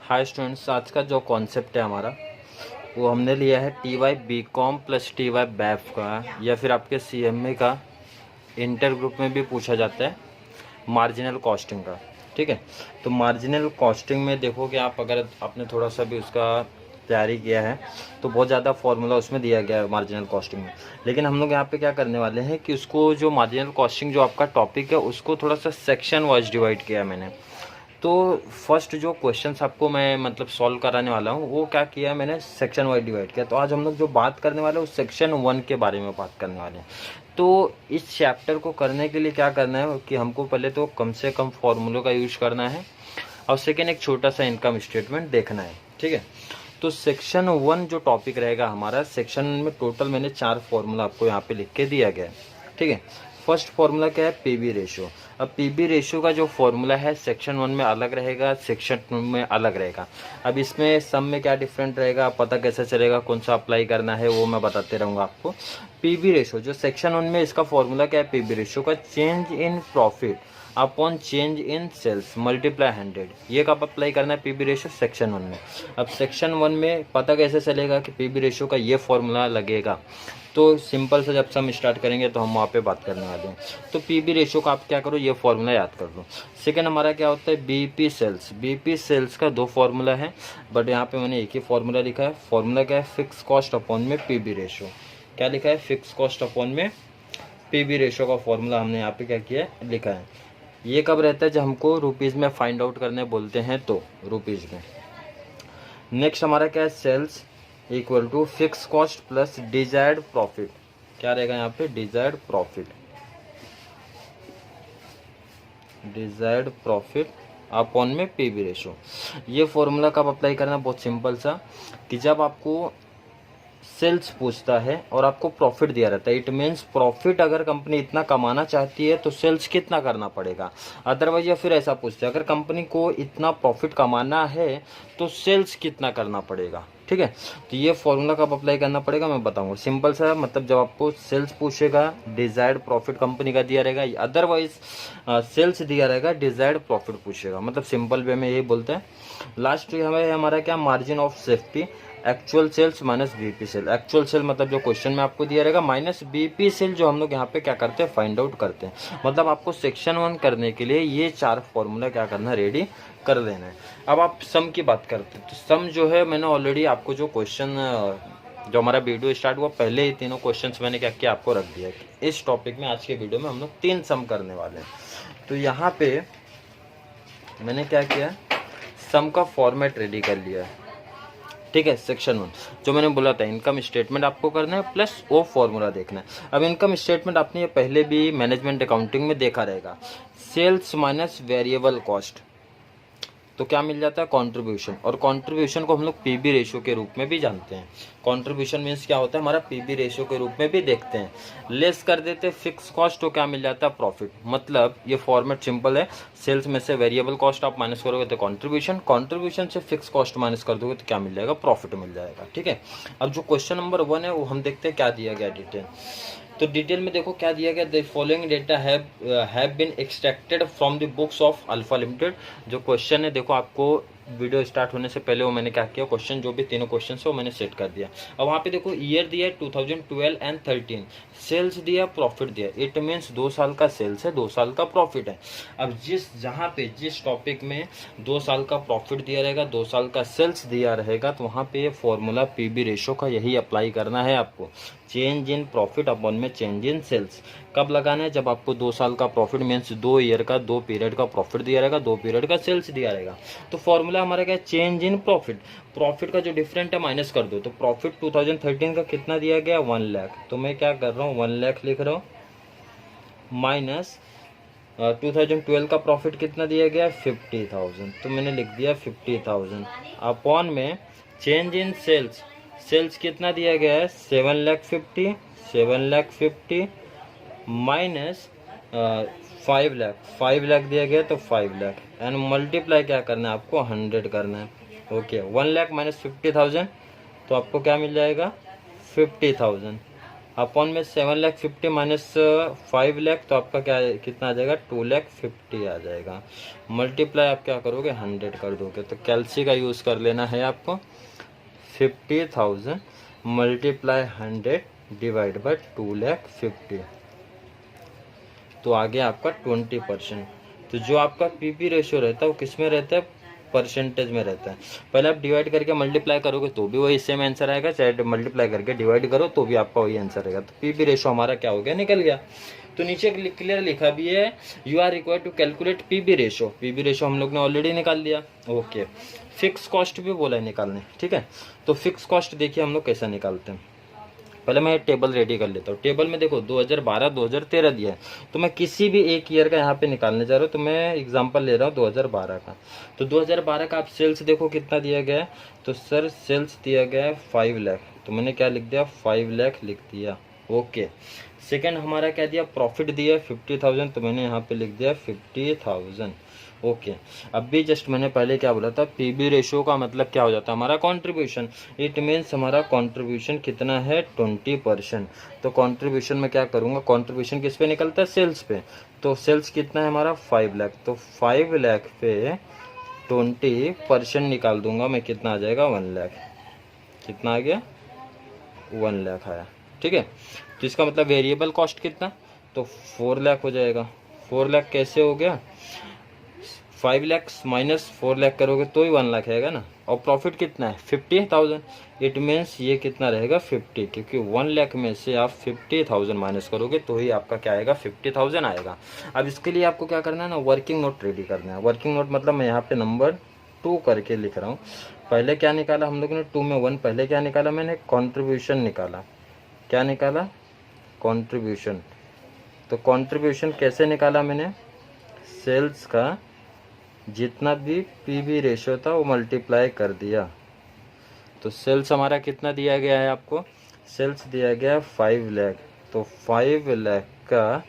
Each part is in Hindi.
हाय स्टूडेंट्स, आज का जो कॉन्सेप्ट है हमारा वो हमने लिया है T Y B com plus T Y BAF का, या फिर आपके सी एम ए का इंटर ग्रुप में भी पूछा जाता है मार्जिनल कॉस्टिंग का। ठीक है, तो मार्जिनल कॉस्टिंग में देखो कि आप अगर आपने थोड़ा सा भी उसका तैयारी किया है तो बहुत ज़्यादा फार्मूला उसमें दिया गया है मार्जिनल कॉस्टिंग में। लेकिन हम लोग यहाँ पे क्या करने वाले हैं कि उसको जो मार्जिनल कॉस्टिंग जो आपका टॉपिक है उसको थोड़ा सा सेक्शन वाइज डिवाइड किया है मैंने। तो फर्स्ट जो क्वेश्चंस आपको मैं मतलब सॉल्व कराने वाला हूँ वो क्या किया मैंने, सेक्शन वाइज डिवाइड किया। तो आज हम लोग जो बात करने वाले हैं उस सेक्शन 1 के बारे में बात करने वाले हैं। तो इस चैप्टर को करने के लिए क्या करना है कि हमको पहले तो कम से कम फॉर्मूलों का यूज करना है और सेकेंड एक छोटा सा इनकम स्टेटमेंट देखना है। ठीक है, तो सेक्शन 1 जो टॉपिक रहेगा हमारा, सेक्शन में टोटल मैंने 4 फॉर्मूला आपको यहाँ पे लिख के दिया गया है। ठीक है, फर्स्ट फॉर्मूला क्या है, पीबी रेशियो। अब पीबी रेशियो का जो फॉर्मूला है सेक्शन 1 में अलग रहेगा, सेक्शन 2 में अलग रहेगा। अब इसमें सम में क्या डिफरेंट रहेगा, पता कैसे चलेगा, कौन सा अप्लाई करना है वो मैं बताते रहूँगा आपको। पीबी रेशियो जो सेक्शन 1 में, इसका फॉर्मूला क्या है पीबी रेशियो का, change in profit upon change in sales multiply 100। ये कब अप्लाई करना है पीबी रेशियो, सेक्शन 1 में। अब सेक्शन 1 में पता कैसे चलेगा कि पीबी रेशियो का ये फॉर्मूला लगेगा, तो सिंपल से जब सम स्टार्ट करेंगे तो हम वहाँ पे बात करने वाले हैं। तो पीबी रेशियो का आप क्या करो, ये फॉर्मूला याद कर लो। सेकंड हमारा क्या होता है, बीपी सेल्स। बीपी सेल्स का 2 फॉर्मूला है, बट यहाँ पे मैंने एक ही फॉर्मूला लिखा है। फॉर्मूला क्या है, फिक्स कॉस्ट अपॉन में पीबी रेशियो। क्या लिखा है, फिक्स कॉस्ट अपॉन में पीबी रेशियो का फॉर्मूला हमने यहाँ पे क्या किया है, लिखा है। ये कब रहता है, जब हमको रुपीज़ में फाइंड आउट करने बोलते हैं तो रुपीज़ में। नेक्स्ट हमारा क्या है, sales equal to fix cost plus desired profit. क्या रहेगा यहाँ पे, desired profit. Desired profit upon में पीबी रेशो। ये फॉर्मूला कब अप्लाई करना, बहुत सिंपल सा, कि जब आपको सेल्स पूछता है और आपको प्रॉफिट दिया रहता है। इट मीन्स प्रॉफिट अगर कंपनी इतना कमाना चाहती है तो सेल्स कितना करना पड़ेगा। अदरवाइज या फिर ऐसा पूछते हैं, अगर कंपनी को इतना प्रॉफिट कमाना है तो सेल्स कितना करना पड़ेगा। ठीक है, तो ये फॉर्मूला कब अप्लाई करना पड़ेगा मैं बताऊंगा। सिंपल सा, मतलब जब आपको सेल्स पूछेगा डिजायर्ड प्रॉफिट कंपनी का दिया रहेगा, अदरवाइज सेल्स दिया रहेगा डिजायर्ड प्रॉफिट पूछेगा। मतलब सिंपल वे में यही बोलते हैं। लास्ट हमें हमारा क्या, margin of safety actual sales minus BP sale. Actual sale मतलब जो क्वेश्चन में आपको दिया रहेगा, माइनस बीपी सेल जो हम लोग यहाँ पे क्या करते हैं, फाइंड आउट करते हैं। मतलब आपको सेक्शन 1 करने के लिए ये 4 फॉर्मूला क्या करना है, रेडी कर लेना है। अब आप सम की बात करते हैं, तो सम जो है मैंने ऑलरेडी आपको जो क्वेश्चन, जो हमारा वीडियो स्टार्ट हुआ पहले ही तीनों क्वेश्चंस मैंने क्या किया, आपको रख दिया कि इस टॉपिक में आज के वीडियो में हम लोग 3 सम करने वाले हैं। तो यहाँ पे मैंने क्या किया, सम का फॉर्मेट रेडी कर लिया है। ठीक है, सेक्शन 1 जो मैंने बोला था इनकम स्टेटमेंट आपको करना है प्लस वो फॉर्मूला देखना है। अब इनकम स्टेटमेंट आपने ये पहले भी मैनेजमेंट अकाउंटिंग में देखा रहेगा, सेल्स माइनस वेरिएबल कॉस्ट, तो क्या मिल जाता है, कंट्रीब्यूशन। और कंट्रीब्यूशन को हम लोग पीबी रेशियो के रूप में भी जानते हैं। कंट्रीब्यूशन मीन्स क्या होता है, हमारा पीबी रेशियो के रूप में भी देखते हैं। लेस कर देते हैं फिक्स कॉस्ट तो क्या मिल जाता है, प्रॉफिट। मतलब ये फॉर्मेट सिंपल है, सेल्स में से वेरिएबल कॉस्ट आप माइनस करोगे तो कंट्रीब्यूशन, कंट्रीब्यूशन से फिक्स कॉस्ट माइनस कर दोगे तो क्या मिल जाएगा, प्रॉफिट मिल जाएगा। ठीक है, अब जो क्वेश्चन नंबर 1 है वो हम देखते हैं क्या दिया गया डिटेल। तो डिटेल में देखो क्या दिया गया, the following data have been extracted from the books of alpha limited. जो क्वेश्चन है देखो, आपको वीडियो स्टार्ट होने से पहले वो मैंने क्या किया, क्वेश्चन जो भी तीनों क्वेश्चन है वो मैंने सेट कर दिया। अब वहाँ पे देखो ईयर दिया है 2012 एंड 13, सेल्स दिया, प्रॉफिट दिया। इट मीन्स 2 साल का सेल्स है, 2 साल का प्रॉफिट है। अब जहाँ पे जिस टॉपिक में 2 साल का प्रॉफिट दिया रहेगा, 2 साल का सेल्स दिया रहेगा, तो वहाँ पे ये फॉर्मूला पीबी रेशो का यही अप्लाई करना है आपको। चेंज इन प्रॉफिट अपॉन में चेंज इन सेल्स कब लगाना है, जब आपको 2 साल का प्रॉफिट मीन्स 2 ईयर का 2 पीरियड का प्रॉफिट दिया रहेगा, 2 पीरियड का सेल्स दिया रहेगा। तो फॉर्मूला हमारा क्या है, चेंज इन प्रॉफिट। प्रॉफिट का जो डिफरेंट है माइनस कर दो, तो प्रॉफिट 2013 का कितना दिया गया, 1 लाख। तो मैं क्या कर रहा हूँ, 1 लाख लिख रहा हूँ, माइनस 2012 का प्रॉफिट कितना दिया गया, 50,000, तो मैंने लिख दिया 50,000 अपॉन में चेंज इन सेल्स। सेल्स कितना दिया गया है, 7,50,000 माइनस 5 लाख दिया गया, तो 5 लाख एंड मल्टीप्लाई क्या करना है आपको, 100 करना है। ओके, 1 लाख माइनस 50,000 तो आपको क्या मिल जाएगा, 50,000 अपॉन में 7,50,000 माइनस 5,00,000 तो आपका क्या कितना आ जाएगा 2,50,000 आ जाएगा। मल्टीप्लाई आप क्या करोगे 100 कर दोगे, तो कैलसी का यूज़ कर लेना है आपको। 50,000 मल्टीप्लाई 100 डिवाइड बाय 2,50,000 तो आ गया आपका 20%। तो जो आपका पीपी रेशियो रहता है वो किस में रहता है, परसेंटेज में रहता है। पहले आप डिवाइड करके मल्टीप्लाई करोगे तो भी वही सेम आंसर आएगा, चाहे मल्टीप्लाई करके डिवाइड करो तो भी आपका वही आंसर रहेगा। तो पीपी रेशियो हमारा क्या हो गया, निकल गया। तो नीचे क्लियर लिखा भी है, you are required to calculate PB ratio. PB ratio हम लोग ने ऑलरेडी निकाल लिया। ओके, फिक्स कॉस्ट भी बोला है निकालने, ठीक है। तो फिक्स कॉस्ट देखिए हम लोग कैसा निकालते हैं। पहले मैं टेबल रेडी कर लेता हूँ। टेबल में देखो 2012 2013 दिया है, तो मैं किसी भी एक ईयर का यहाँ पे निकालने जा रहा हूँ। तो मैं एग्जांपल ले रहा हूँ 2012 का। तो 2012 का आप सेल्स देखो कितना दिया गया है, तो सर सेल्स दिया गया है 5 लाख, तो मैंने क्या लिख दिया 5 लाख लिख दिया। ओके, सेकेंड हमारा क्या दिया, प्रॉफिट दिया 50,000, तो मैंने यहाँ पे लिख दिया 50,000। ओके, अब भी जस्ट मैंने पहले क्या बोला था, पीबी रेशियो का मतलब क्या हो जाता है हमारा कंट्रीब्यूशन। इट मीन्स हमारा कंट्रीब्यूशन कितना है 20%। तो कंट्रीब्यूशन में क्या करूँगा, कंट्रीब्यूशन किस पे निकलता है, सेल्स पे। तो सेल्स कितना है हमारा 5 लाख, तो 5 लाख पे 20% निकाल दूंगा मैं, कितना आ जाएगा 1 लाख। कितना आ गया 1 लाख आया, ठीक है। तो इसका मतलब वेरिएबल कॉस्ट कितना, तो 4 लाख हो जाएगा। 4 लाख कैसे हो गया, 5 लाख माइनस 4 लाख करोगे तो ही 1 लाख आएगा ना। और प्रॉफिट कितना है 50,000, इट मीन्स ये कितना रहेगा 50, क्योंकि 1 लाख में से आप 50,000 माइनस करोगे तो ही आपका क्या आएगा 50,000 आएगा। अब इसके लिए आपको क्या करना है ना, वर्किंग नोट रेडी करना है। वर्किंग नोट मतलब मैं यहाँ पे नंबर 2 करके लिख रहा हूँ। पहले क्या निकाला हम लोग ने 2 में 1, पहले क्या निकाला मैंने, कॉन्ट्रीब्यूशन निकाला। क्या निकाला, कॉन्ट्रीब्यूशन। तो कॉन्ट्रीब्यूशन कैसे निकाला मैंने, सेल्स का जितना भी पीबी रेशियो था वो मल्टीप्लाई कर दिया। तो सेल्स हमारा कितना दिया गया है आपको, सेल्स दिया गया 5 लाख, तो 5 लाख का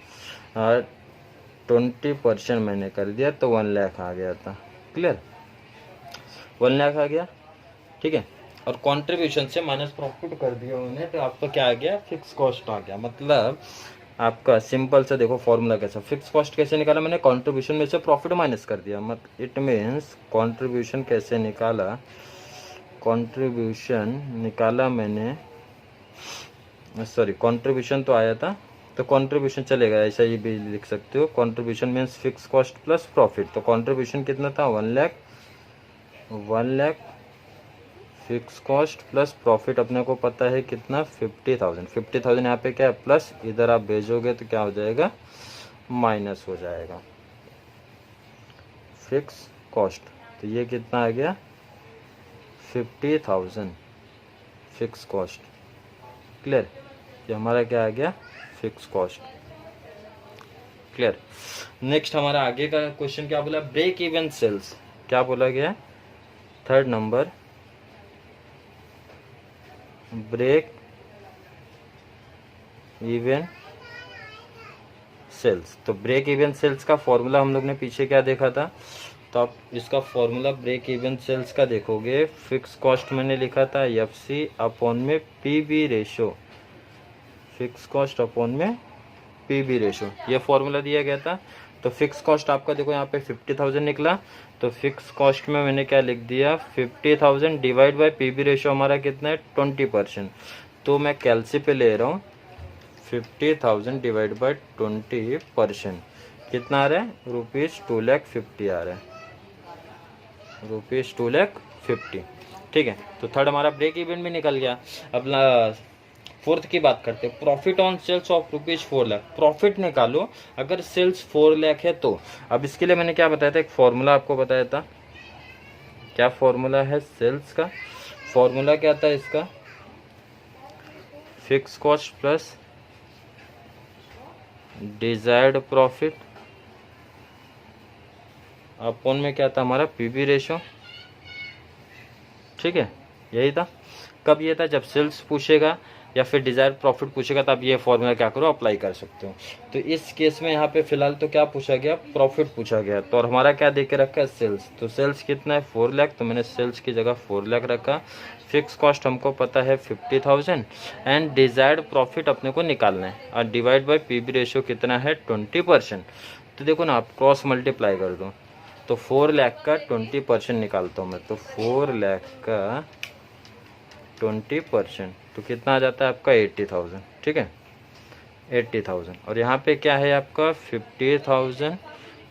20% मैंने कर दिया, तो 1 लाख आ गया था। क्लियर, 1 लाख आ गया, ठीक है। और कंट्रीब्यूशन से माइनस प्रॉफिट कर दिया उन्होंने, तो आपका क्या आ गया, फिक्स कॉस्ट आ गया। मतलब आपका सिंपल से देखो फॉर्मूला कैसा, फिक्स कॉस्ट कैसे निकाला मैंने, कंट्रीब्यूशन में से प्रॉफिट माइनस कर दिया। मतलब इट मीन्स कंट्रीब्यूशन कैसे निकाला, कंट्रीब्यूशन निकाला मैंने, सॉरी कंट्रीब्यूशन तो आया था, तो कंट्रीब्यूशन चलेगा, ऐसा ही भी लिख सकते हो। Contribution means fix cost plus profit. तो कंट्रीब्यूशन कितना था 1 lakh, 1 lakh fix cost plus profit अपने को पता है कितना 50,000। 50,000 यहाँ पे क्या है प्लस, इधर आप भेजोगे तो क्या हो जाएगा माइनस हो जाएगा फिक्स कॉस्ट। तो ये कितना आ गया 50,000 फिक्स कॉस्ट। क्लियर, ये हमारा क्या आ गया फिक्स कॉस्ट। क्लियर। नेक्स्ट हमारा आगे का क्वेश्चन क्या बोला, ब्रेक इवन सेल्स। क्या बोला गया, third number, break even sales. तो ब्रेक इवन सेल्स का फॉर्मूला हम लोग ने पीछे क्या देखा था, तो आप इसका फॉर्मूला ब्रेक इवन सेल्स का देखोगे, फिक्स कॉस्ट मैंने लिखा था एफसी अपॉन में PB ratio, fix cost upon में पीबी रेशो, ये फॉर्मूला दिया गया था। तो फिक्स कॉस्ट आपका देखो यहाँ पे 50,000 निकला, तो फिक्स कॉस्ट में मैंने क्या लिख दिया 50,000 डिवाइड बाय पीबी रेशो हमारा कितना है 20%। तो मैं कैलसी पे ले रहा हूँ 50,000 डिवाइड बाय 20%, कितना आ रहा है ₹2,50,000 आ रहा है, ₹2,50,000। ठीक है, तो थर्ड हमारा ब्रेक इवन भी निकल गया। अब फोर्थ की बात करते हैं, profit on sales of ₹4 lakh. Profit निकालो अगर सेल्स 4 लाख है तो। अब इसके लिए मैंने क्या बताया था, एक फॉर्मूला आपको बताया था। क्या फॉर्मूला है सेल्स का, फॉर्मूला क्या था इसका, fix cost plus desired profit upon में क्या था हमारा पीबी रेशो। ठीक है, यही था। कब ये था, जब सेल्स पूछेगा या फिर डिजायर्ड प्रॉफिट पूछेगा तो आप ये फॉर्मूला क्या करो, अप्लाई कर सकते हो। तो इस केस में यहाँ पे फिलहाल तो क्या पूछा गया, प्रॉफिट पूछा गया। तो और हमारा क्या दे के रखा है, सेल्स। तो सेल्स कितना है, 4 लाख, तो मैंने सेल्स की जगह 4 लाख रखा। फिक्स कॉस्ट हमको पता है 50,000 एंड डिजायर्ड प्रॉफिट अपने को निकालना है और डिवाइड बाय पीबी रेशियो कितना है, 20%। तो देखो ना, आप क्रॉस मल्टीप्लाई कर दो तो 4 लाख का 20% निकालता हूँ मैं, तो 4 लाख का 20%, तो कितना आ जाता है आपका 80,000, ठीक है, 80,000। और यहाँ पे क्या है आपका 50,000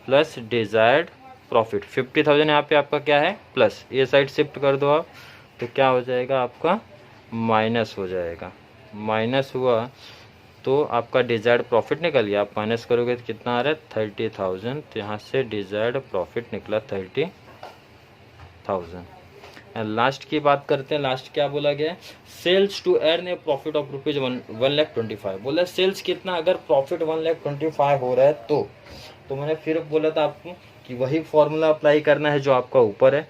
प्लस डिजायर्ड प्रॉफिट। 50,000 यहाँ पे आपका क्या है, प्लस, ये साइड शिफ्ट कर दो आप, तो क्या हो जाएगा आपका, माइनस हो जाएगा। माइनस हुआ तो आपका डिजायर्ड प्रॉफिट निकल गया। आप माइनस करोगे तो कितना आ रहा है, 30,000। तो यहाँ से डिजायर्ड प्रॉफिट निकला 30,000। एंड लास्ट की बात करते हैं। लास्ट क्या बोला गया है, sales to earn a profit of rupees 1,25,000। बोला सेल्स कितना, अगर प्रॉफिट 1,25,000 हो रहा है तो मैंने फिर बोला था आपको कि वही फॉर्मूला अप्लाई करना है जो आपका ऊपर है।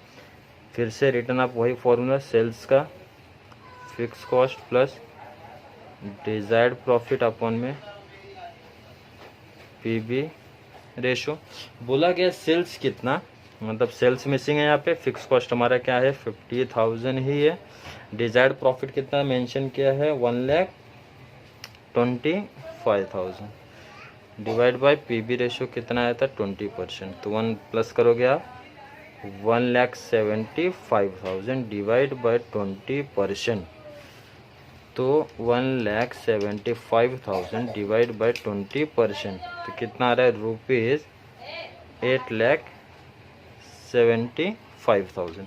फिर से रिटर्न आप वही फॉर्मूला, सेल्स का fix cost plus desired profit upon में पीबी रेशो। बोला गया सेल्स कितना, मतलब सेल्स मिसिंग है यहाँ पे, फिक्स कॉस्ट हमारा क्या है 50,000 ही है, डिजायर्ड प्रॉफिट कितना मेंशन किया है 1,25,000 डिवाइड बाय पीबी रेशो कितना आया था 20%। तो 1 प्लस करोगे आप 1,75,000 डिवाइड बाय 20%, तो 1,75,000 डिवाइड बाय 20%, तो कितना आ रहा है रुपीज़ 8,75,000।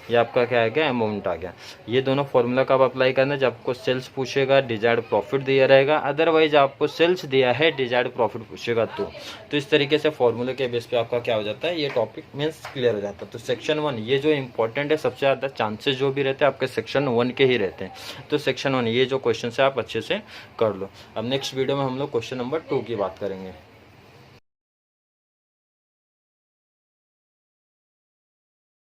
ये आपका क्या आ गया, अमाउंट आ गया। ये दोनों फॉर्मूला का आप अप्लाई करना है। जब आपको सेल्स पूछेगा, डिजायर्ड प्रॉफिट दिया रहेगा, अदरवाइज आपको सेल्स दिया है, डिजायर्ड प्रॉफिट पूछेगा तो इस तरीके से फॉर्मूले के बेस पे आपका क्या हो जाता है, ये टॉपिक मीन्स क्लियर हो जाता है। तो सेक्शन 1 ये जो इंपॉर्टेंट है, सबसे ज़्यादा चांसेस जो भी रहते हैं आपके सेक्शन 1 के ही रहते हैं। तो सेक्शन 1 ये जो क्वेश्चन है आप अच्छे से कर लो। अब नेक्स्ट वीडियो में हम लोग क्वेश्चन नंबर 2 की बात करेंगे।